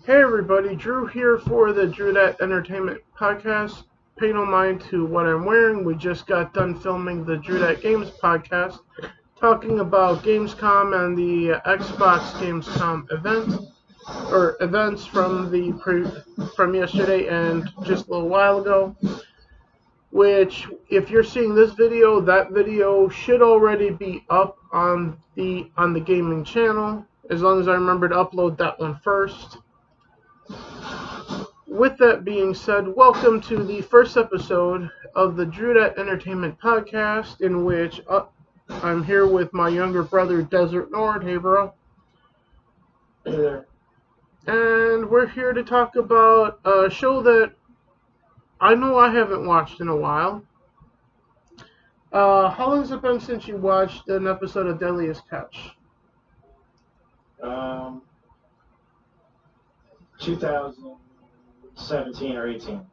Hey everybody, Drew here for the Drew That Entertainment podcast. Pay no mind to what I'm wearing. We just got done filming the Drew That Games podcast, talking about Gamescom and the Xbox Gamescom events from yesterday and just a little while ago. Which, if you're seeing this video, that video should already be up on the gaming channel, as long as I remember to upload that one first. With that being said, welcome to the first episode of the Drew That Entertainment podcast, in which I'm here with my younger brother, Desert Nord. Hey, bro. Hey there. And we're here to talk about a show that I know I haven't watched in a while. How long has it been since you watched an episode of Deadliest Catch? 2017 or 18.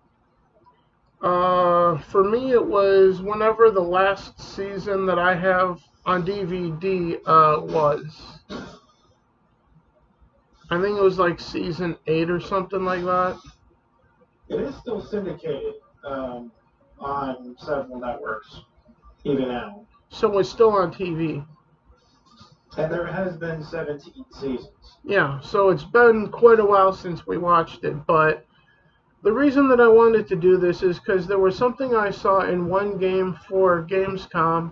For me, it was whenever the last season that I have on DVD was. I think it was like season 8 or something like that. It is still syndicated on several networks, even now. So it's still on TV. And there has been 17 seasons. Yeah, so it's been quite a while since we watched it, but the reason that I wanted to do this is because there was something I saw in one game for Gamescom.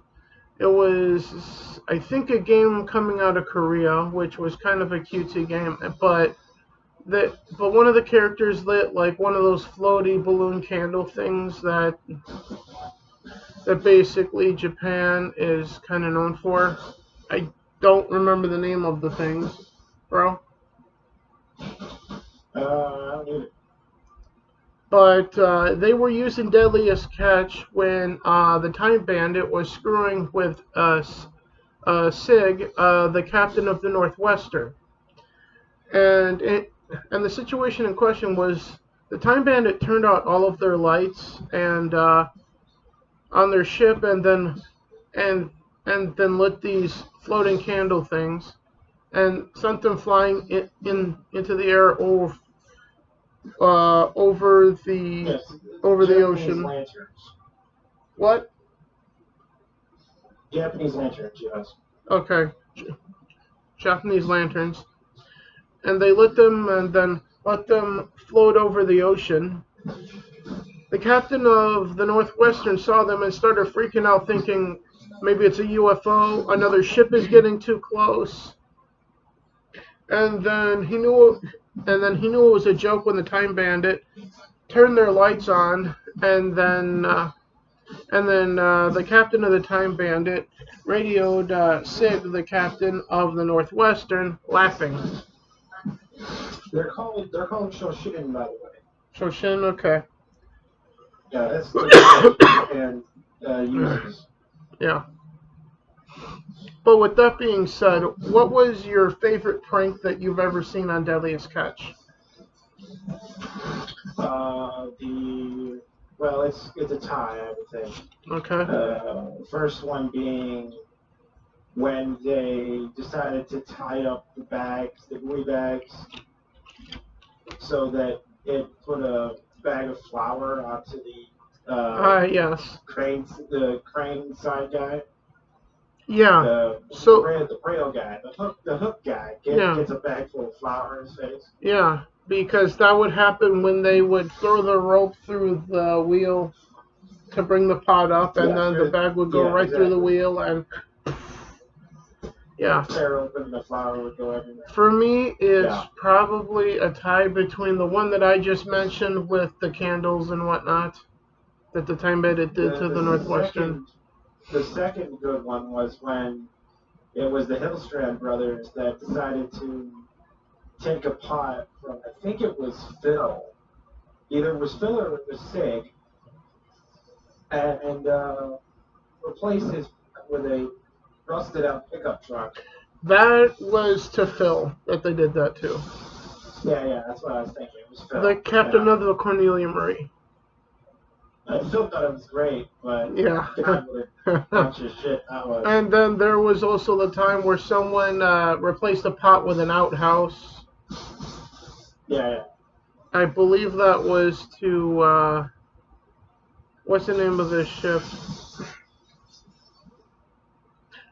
It was, I think, a game coming out of Korea, which was kind of a cutesy game, but one of the characters lit like one of those floaty balloon candle things that basically Japan is kind of known for. I don't remember the name of the things, bro. I don't need it. But they were using Deadliest Catch when the Time Bandit was screwing with Sig, the captain of the Northwestern. And the situation in question was the Time Bandit turned out all of their lights and on their ship, and then lit these floating candle things and sent them flying into the air over the Japanese ocean. Lanterns. What? Japanese lanterns, yes. Okay. Japanese lanterns. And they lit them and then let them float over the ocean. The captain of the Northwestern saw them and started freaking out, thinking maybe it's a UFO, another ship is getting too close. And then he knew it was a joke when the Time Bandit turned their lights on, and then the captain of the Time Bandit radioed Sig, the captain of the Northwestern, laughing. They're called Shoshin, by the way. Shoshin, okay. Yeah, that's and uses. Yeah. But with that being said, what was your favorite prank that you've ever seen on Deadliest Catch? It's a tie, I would think. Okay. First one being when they decided to tie up the buoy bags, so that it put a bag of flour onto the yes. the crane side guy. Yeah. The braille guy, the hook guy gets a bag full of flour in his face. Yeah, because that would happen when they would throw the rope through the wheel to bring the pot up, and then the bag would go through the wheel, and yeah. Tear open, the flour would go everywhere. For me, it's probably a tie between the one that I just mentioned with the candles and whatnot that the Time Bandit did to the Northwestern. The second good one was when it was the Hillstrand brothers that decided to take a pot from, I think it was Phil. Either it was Phil or it was Sig. And replace his with a rusted out pickup truck. That was to Phil that they did that to. Yeah, that's what I was thinking. It was Phil. The captain of the Cornelia Marie. I still thought it was great, but yeah. God, what a bunch of shit that was. And then there was also the time where someone replaced a pot with an outhouse. Yeah, I believe that was to what's the name of this ship?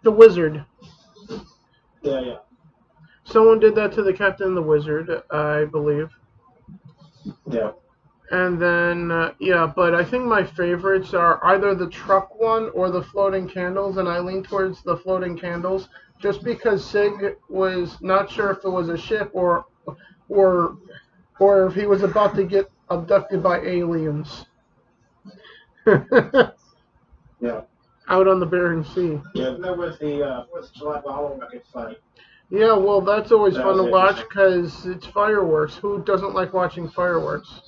The Wizard. yeah. Someone did that to the Captain of the Wizard, I believe. Yeah. And then, yeah, but I think my favorites are either the truck one or the floating candles, and I lean towards the floating candles just because Sig was not sure if it was a ship or or if he was about to get abducted by aliens Yeah. out on the Bering Sea. Yeah, and there was the 4th of July bottle rocket fight. Yeah, well, that's always That fun was to watch interesting. because it's fireworks. Who doesn't like watching fireworks?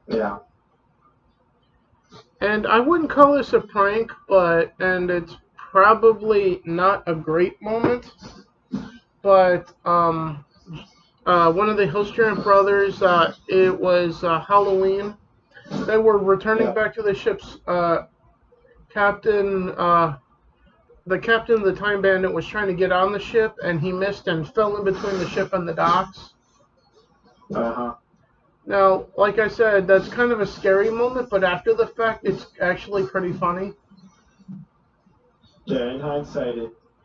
Yeah. And I wouldn't call this a prank, and it's probably not a great moment, but one of the Hilstran brothers, it was Halloween. They were returning Yeah. back to the ship's captain. The captain of the Time Bandit was trying to get on the ship, and he missed and fell in between the ship and the docks. Uh-huh. Now, like I said, that's kind of a scary moment, but after the fact, it's actually pretty funny. Yeah, in hindsight,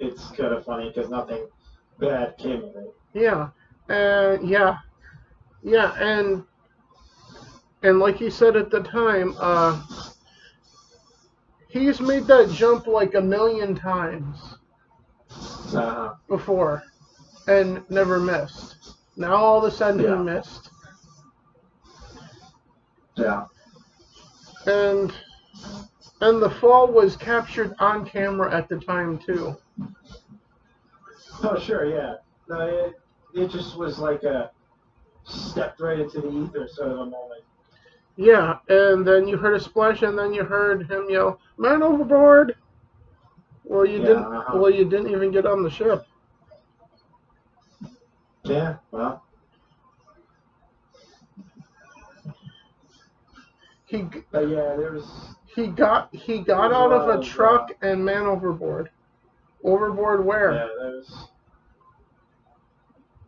it's kind of funny because nothing bad came of it. Yeah, yeah, yeah, and like he said at the time, he's made that jump like a million times Uh-huh. before and never missed. Now all of a sudden he Yeah. missed, Yeah. and the fall was captured on camera at the time too. Oh, sure, yeah. No, it just was like a stepped right into the ether sort of a moment. Yeah, and then you heard a splash, and then you heard him yell, "Man overboard!" Well, you Yeah, didn't. uh-huh. Well, you didn't even get on the ship. Yeah, well, He but yeah, there was he got a out of lot a of truck and man overboard. Overboard where? yeah,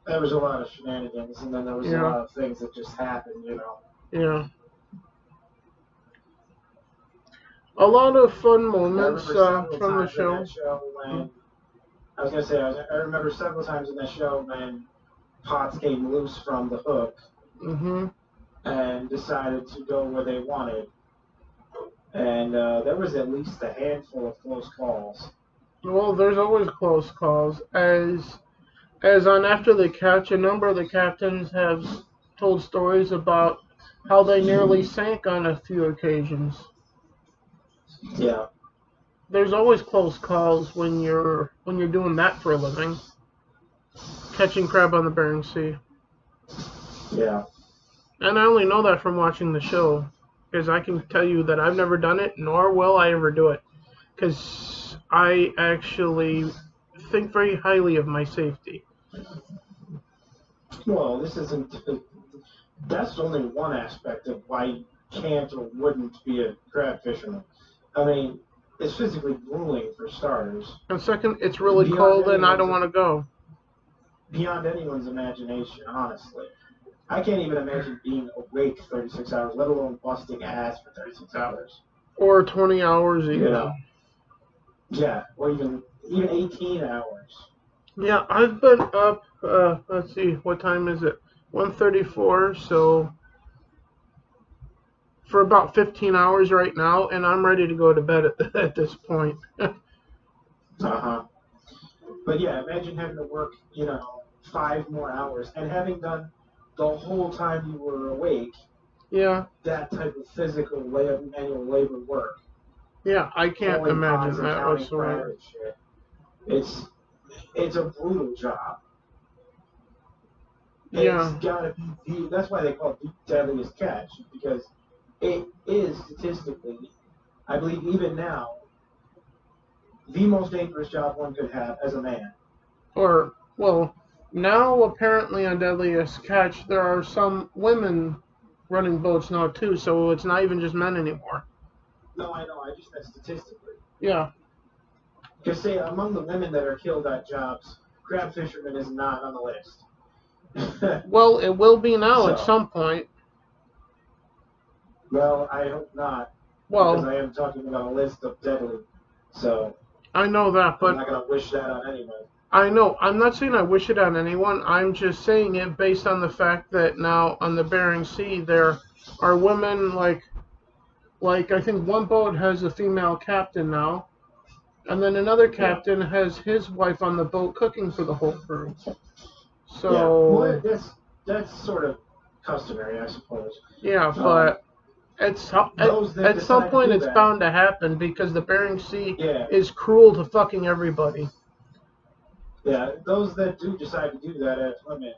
there was a lot of shenanigans, and then there was a Yeah, lot of things that just happened, you know. yeah. A lot of fun I moments remember several from the times in show. that show when I was gonna say I remember several times in that show when Potts came loose from the hook Mm-hmm. and decided to go where they wanted, and there was at least a handful of close calls. Well, there's always close calls. As on After the Catch, a number of the captains have told stories about how they nearly sank on a few occasions. Yeah, There's always close calls when you're doing that for a living, catching crab on the Bering Sea. yeah. And I only know that from watching the show, because I can tell you that I've never done it, nor will I ever do it, because I actually think very highly of my safety. Well, this isn't. That's only one aspect of why you can't or wouldn't be a crab fisherman. I mean, it's physically grueling for starters. And second, it's really Beyond cold and I don't anyone's want to go. beyond anyone's imagination, honestly. I can't even imagine being awake 36 hours, let alone busting ass for 36 hours. Or 20 hours You even. know, yeah, or even 18 hours. Yeah, I've been up, let's see, what time is it? 1:34, so for about 15 hours right now, and I'm ready to go to bed at this point. Uh huh. But yeah, imagine having to work, 5 more hours and having done the whole time you were awake Yeah, that type of physical manual labor work, yeah, I can't pulling imagine pots and that counting crab whatsoever. and shit. It's it's a brutal job. It's Yeah, gotta be that's why they call it the deadliest catch because it is statistically, I believe even now, the most dangerous job one could have as a man. or, well, now apparently on Deadliest Catch, there are some women running boats now too, so it's not even just men anymore. No, I know. I just meant statistically. Yeah, Because say among the women that are killed at jobs, crab fisherman is not on the list. Well, it will be now at So, some point. well, I hope not, because Well, I am talking about a list of deadly. So, I know that, I'm but not going to wish that on anybody. I know. I'm not saying I wish it on anyone. I'm just saying it based on the fact that now on the Bering Sea there are women like I think one boat has a female captain now, and then another Yeah. captain has his wife on the boat cooking for the whole crew. Yeah. Well, So that's sort of customary, I suppose. yeah, Um, but those that at some decide to point do it's that, bound to happen because the Bering Sea yeah, is cruel to fucking everybody. yeah, those that do decide to do that as women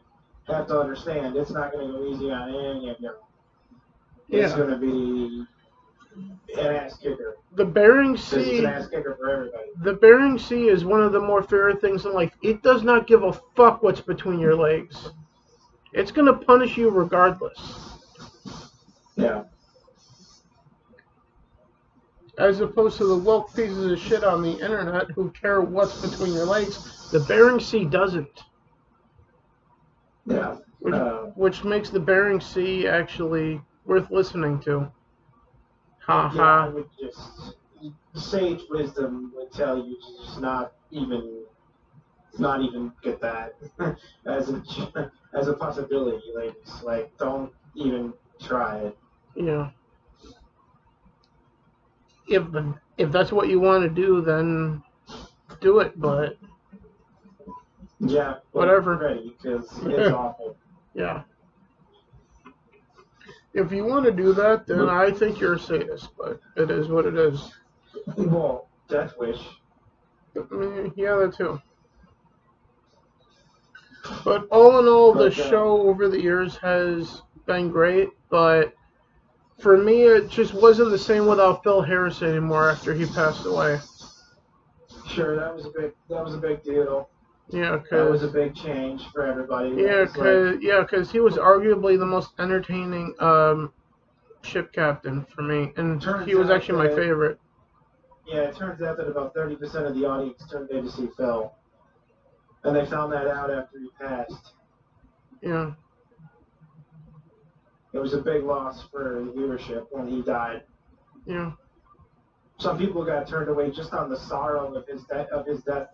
have to understand it's not going to go easy on any of you. It's Yeah. going to be an ass kicker. The Bering Because it's an Sea ass kicker for everybody. The Bering Sea is one of the more fairer things in life. It does not give a fuck what's between your legs. It's going to punish you regardless. Yeah. As opposed to the woke pieces of shit on the internet who care what's between your legs. The Bering Sea doesn't. Yeah. Which makes the Bering Sea actually worth listening to. Ha Yeah, I ha. would just, sage wisdom would tell you to just not even get that as a possibility, ladies. Like, don't even try it. Yeah. If that's what you want to do, then do it, but Yeah, but whatever. ready, because it's awful. Yeah. If you want to do that, then I think you're a sadist, but it is what it is. Well, Death Wish. Yeah, that too. But all in all, the But, show over the years has been great, but for me, it just wasn't the same without Phil Harris anymore after he passed away. sure, that was a big deal. Yeah, That was a cause big change for everybody. yeah, It was like, cause he was arguably the most entertaining ship captain for me, and he turns was out actually my that favorite. yeah, it turns out that about 30% of the audience turned in to see Phil, and they found that out after he passed. Yeah, It was a big loss for the viewership when he died. yeah. Some people got turned away just on the sorrow of his death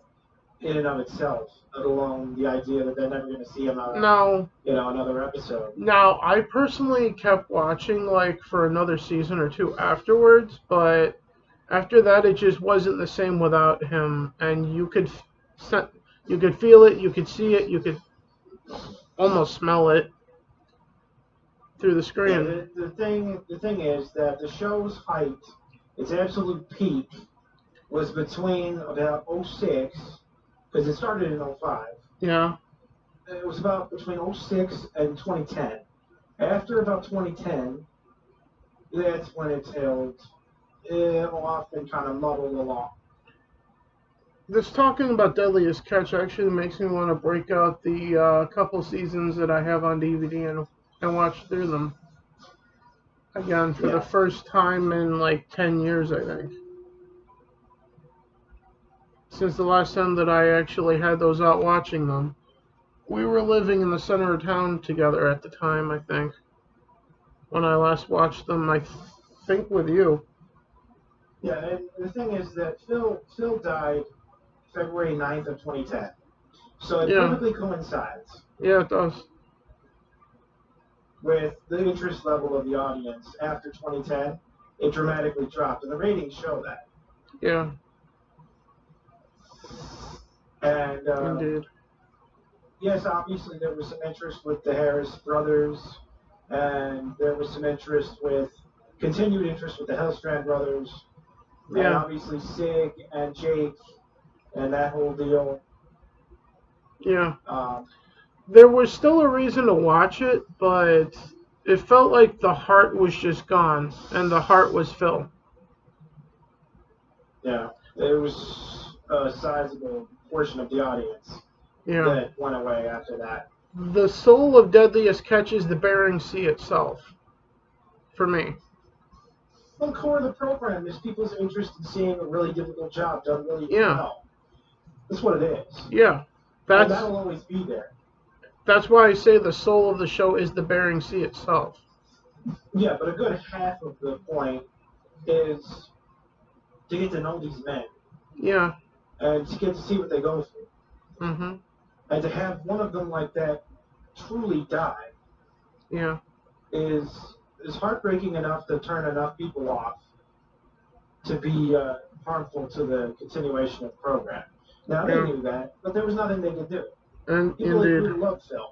in and of itself, let alone the idea that they're never going to see him on Now, another episode. Now, I personally kept watching like for another season or two afterwards, but after that, it just wasn't the same without him. And you could feel it, you could see it, you could almost smell it through the Yeah, screen. the thing is that the show's height, its absolute peak, was between about '06, because it started in '05. Yeah, It was about between '06 and 2010. After about 2010, that's when it tailed off and kind of muddled along. this talking about Deadliest Catch actually makes me want to break out the couple seasons that I have on DVD and watch through them again for the Yeah. first time in like 10 years, I think. Since the last time that I actually had those out watching them. We were living in the center of town together at the time, I think. When I last watched them, I think with you. Yeah, and the thing is that Phil died February 9th of 2010. So it Yeah, perfectly coincides yeah, it does. with the interest level of the audience after 2010. It dramatically dropped, and the ratings show that. Yeah, And indeed. yes, obviously there was some interest with the Harris brothers, and there was some continued interest with the Hellstrand brothers, and Yeah, obviously Sig and Jake and that whole deal. yeah. Um, There was still a reason to watch it, but it felt like the heart was just gone, and the heart was Phil. yeah, there was a sizable portion of the audience Yeah. that went away after that. The soul of Deadliest Catch is the Bering Sea itself, for me. Well, the core of the program is people's interest in seeing a really difficult job done really Yeah, well. That's what it is. yeah. And That's that'll always be there. That's why I say the soul of the show is the Bering Sea itself. Yeah, but a good half of the point is to get to know these men Yeah. and to get to see what they go through. Mhm. And to have one of them like that truly die Yeah. is heartbreaking enough to turn enough people off to be harmful to the continuation of the program. Now they Yeah. knew that, but there was nothing they could do. And People like indeed. you love film.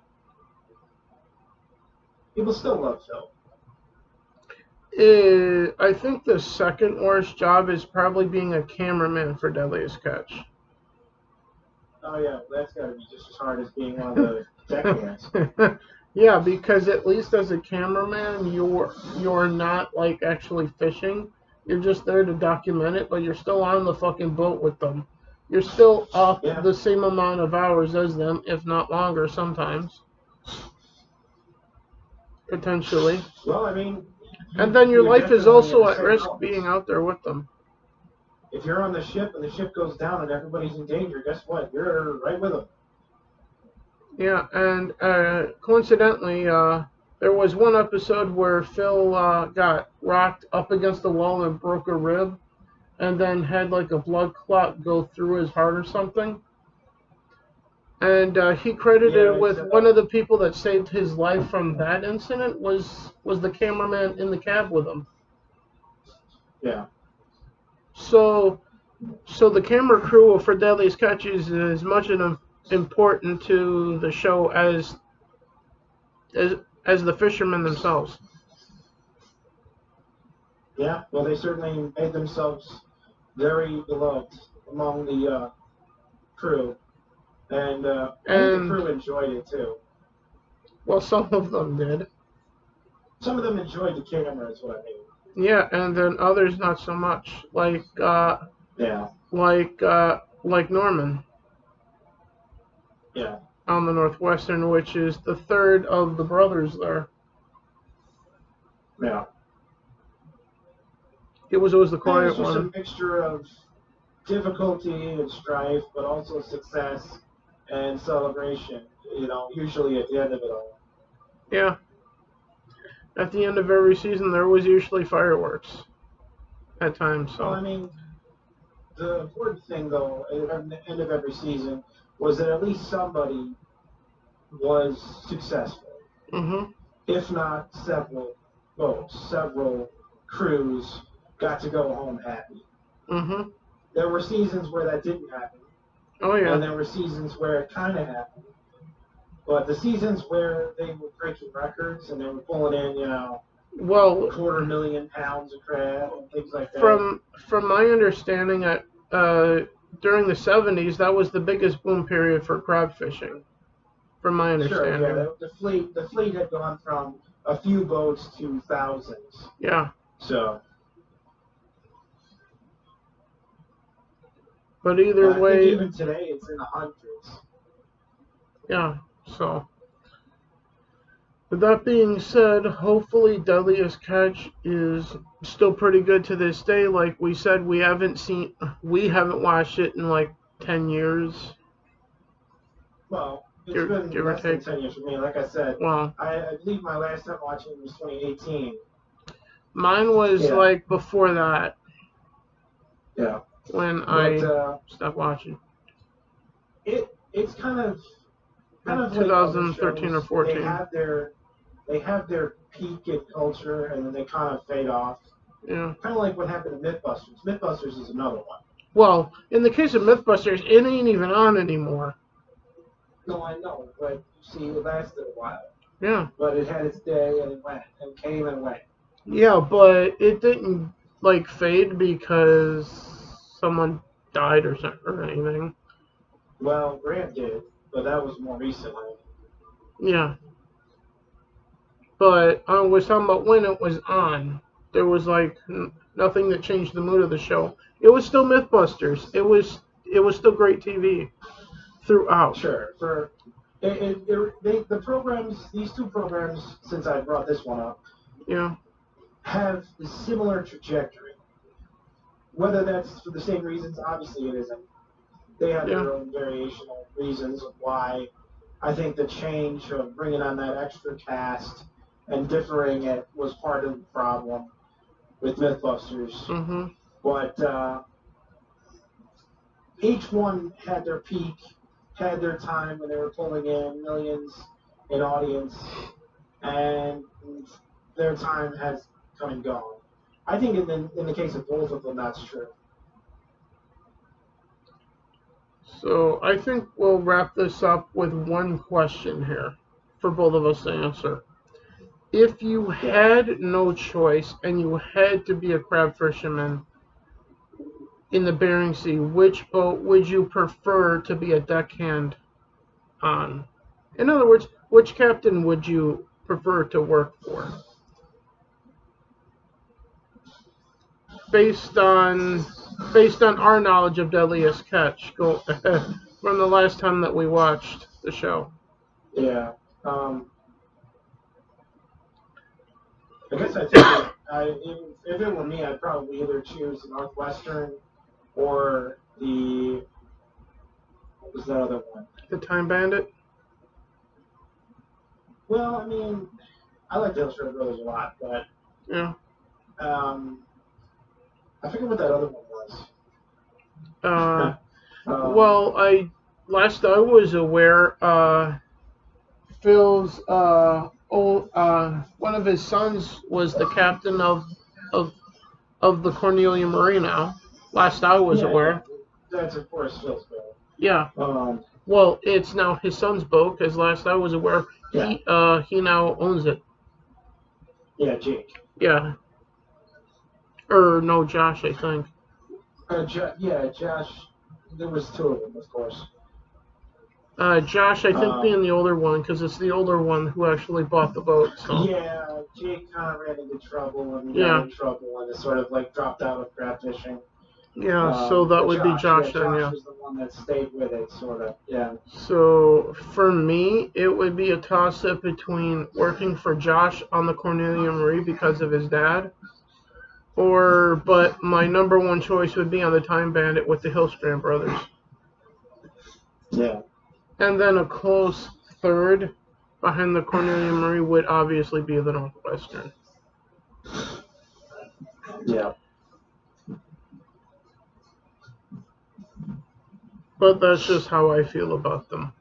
People still love film. I think the second worst job is probably being a cameraman for Deadliest Catch. Oh yeah, that's got to be just as hard as being one of the deckhands. Yeah, because at least as a cameraman, you're not like actually fishing. You're just there to document it, but you're still on the fucking boat with them. You're still up Yeah. the same amount of hours as them, if not longer sometimes. Potentially. Well, I mean, And then your you're life is definitely in also the at same risk boat. being out there with them. If you're on the ship and the ship goes down and everybody's in danger, guess what? You're right with them. Yeah, and coincidentally, there was one episode where Phil got rocked up against the wall and broke a rib, and then had like a blood clot go through his heart or something. And he credited Yeah, it with one of the people that saved his life from that incident was the cameraman in the cab with him. yeah. So the camera crew for Deadliest Catch is as much an important to the show as as the fishermen themselves. Yeah, well, they certainly made themselves very beloved among the crew, and I think the And crew enjoyed it too. well, some of them did. Some of them enjoyed the camera, is what I mean. Yeah, and then others not so much. Yeah, Like Norman yeah. on the Northwestern, which is the third of the brothers there. Yeah. It was always the And it's quiet just a one. mixture of difficulty and strife, but also success and celebration, usually at the end of it all. Yeah. At the end of every season, there was usually fireworks at times. Well, So. I mean, the important thing, though, at the end of every season was that at least somebody was successful, Mhm. if not several boats, several crews got to go home happy. Mhm. There were seasons where that didn't happen, Oh and yeah. there were seasons where it kind of happened. But the seasons where they were breaking records and they were pulling in, Well, £250,000 of crab and things like that. from my understanding, during the '70s, that was the biggest boom period for crab fishing. From my Sure, yeah, understanding. the fleet had gone from a few boats to thousands. Yeah. So, But either I think way, even today it's in the hundreds. yeah. So. With that being said, hopefully Deadliest Catch is still pretty good to this day. Like we said, we haven't watched it in like 10 years, Well, it's been give or less than take. 10 years for me. Like I said, Well, I believe my last time watching was 2018. mine was Yeah, like before that yeah. when But I stopped watching. it's kind of like other 2013 or shows. 14. They have their peak in culture and then they kind of fade off. Yeah. Kind of like what happened to Mythbusters. Mythbusters is another one. Well, in the case of Mythbusters, it ain't even on anymore. No, I know, but you see, it lasted a while. Yeah. But it had its day and it went and came and went. Yeah, but it didn't like fade because someone died or anything. Well, Grant did, but that was more recently. Yeah. But I was talking about when it was on. There was like nothing that changed the mood of the show. It was still MythBusters. It was still great TV throughout. Sure. The programs, these two programs, since I brought this one up, Yeah. have a similar trajectory. Whether that's for the same reasons, obviously it isn't. They have Yeah. their own variational reasons of why I think the change of bringing on that extra cast and differing it was part of the problem with Mythbusters. Mm-hmm. But each one had their peak, had their time when they were pulling in millions in audience, and their time has come and gone. I think in the case of both of them, that's true. So I think we'll wrap this up with one question here for both of us to answer. If you had no choice and you had to be a crab fisherman in the Bering Sea, which boat would you prefer to be a deckhand on? In other words, which captain would you prefer to work for? Based on our knowledge of Deadliest Catch, from the last time that we watched the show. Yeah. I guess I think if it were me, I'd probably either choose the Northwestern or what was that other one? The Time Bandit? Well, I mean, I like the Illustrated Brothers a lot, but Yeah. I forget what that other one was. Well, last I was aware, Phil's one of his sons was the captain of the Cornelia Marie now. Last I was aware. That's of course Phil's boat. Yeah. Well, it's now his son's boat, because last I was aware, he now owns it. Yeah, Jake. Yeah. Or no, Josh, I think. Josh. There was two of them, of course. Josh, I think, being the older one, because it's the older one who actually bought the boat. So. Yeah, Jake kind of ran into trouble and got in trouble and sort of like dropped out of crab fishing. Yeah, so that would be Josh then, yeah. Josh was the one that stayed with it, sort of, yeah. So, for me, it would be a toss-up between working for Josh on the Cornelia Marie because of his dad, but my number one choice would be on the Time Bandit with the Hillstrand brothers. Yeah. And then a close third behind the Cornelia Marie would obviously be the Northwestern. Yeah. But that's just how I feel about them.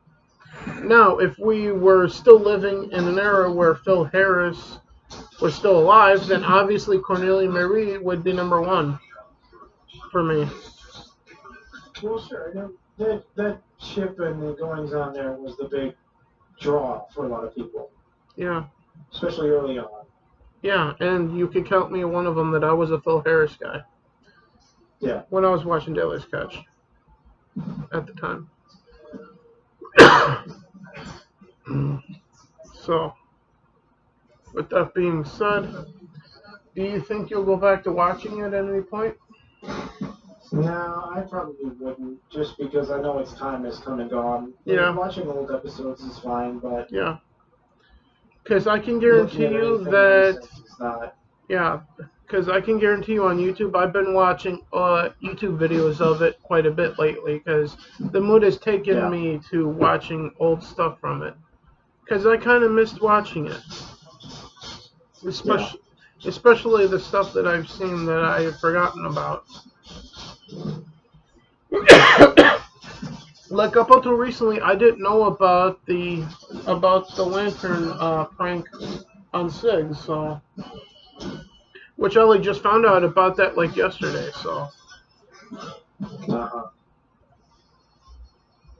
Now, if we were still living in an era where Phil Harris was still alive, then obviously Cornelia Marie would be number one for me. Well, sure. That ship and the goings on there was the big draw for a lot of people. Yeah. Especially early on. Yeah, and you could count me one of them that I was a Phil Harris guy. Yeah. When I was watching Deadliest Catch at the time. So, with that being said, do you think you'll go back to watching it at any point? No, I probably wouldn't, just because I know its time has come and gone. Yeah. Watching old episodes is fine, but... Yeah. Because I can guarantee you that... It's not. Yeah, because I can guarantee you on YouTube, I've been watching YouTube videos of it quite a bit lately, because the mood has taken me to watching old stuff from it. Because I kind of missed watching it. Especially the stuff that I've seen that I have forgotten about. Like up until recently, I didn't know about the lantern prank on Sig, so which I just found out about that like yesterday. So,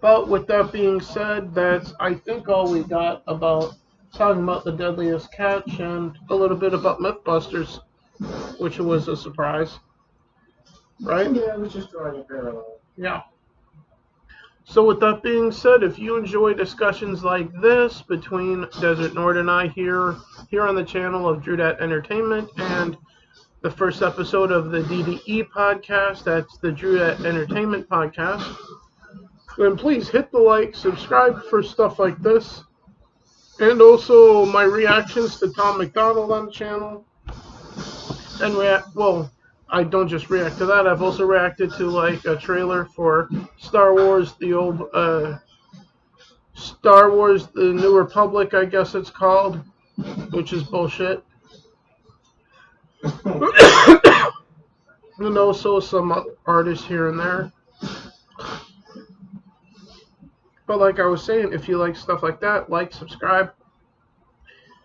but with that being said, that's I think all we got about talking about the Deadliest Catch and a little bit about Mythbusters, which was a surprise. Right? Yeah, it was just drawing a parallel. Yeah. So with that being said, if you enjoy discussions like this between Desert Nord and I here on the channel of Drewdat Entertainment and the first episode of the DDE podcast, that's the Drewdat Entertainment podcast, then please hit the like, subscribe for stuff like this, and also my reactions to Tom McDonald on the channel, and I don't just react to that. I've also reacted to like a trailer for Star Wars, the old Star Wars: The New Republic, I guess it's called, which is bullshit. And also some other artists here and there. But like I was saying, if you like stuff like that, like, subscribe.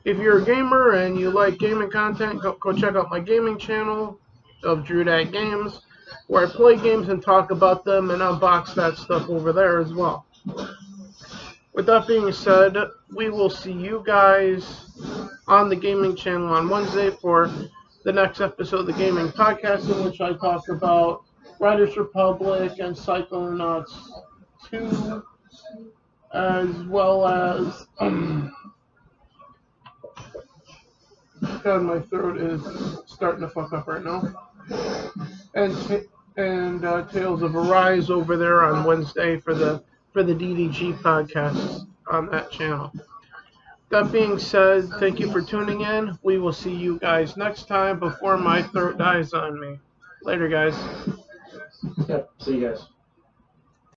If you're a gamer and you like gaming content, go check out my gaming channel of Drewdat Games, where I play games and talk about them and unbox that stuff over there as well. With that being said, we will see you guys on the gaming channel on Wednesday for the next episode of the Gaming Podcast, in which I talk about Riders Republic and Psychonauts 2, as well as God, my throat is starting to fuck up right now. And Tales of Arise over there on Wednesday for the DDG podcast on that channel. That being said, thank you for tuning in. We will see you guys next time before my throat dies on me. Later, guys. Yep. See you guys.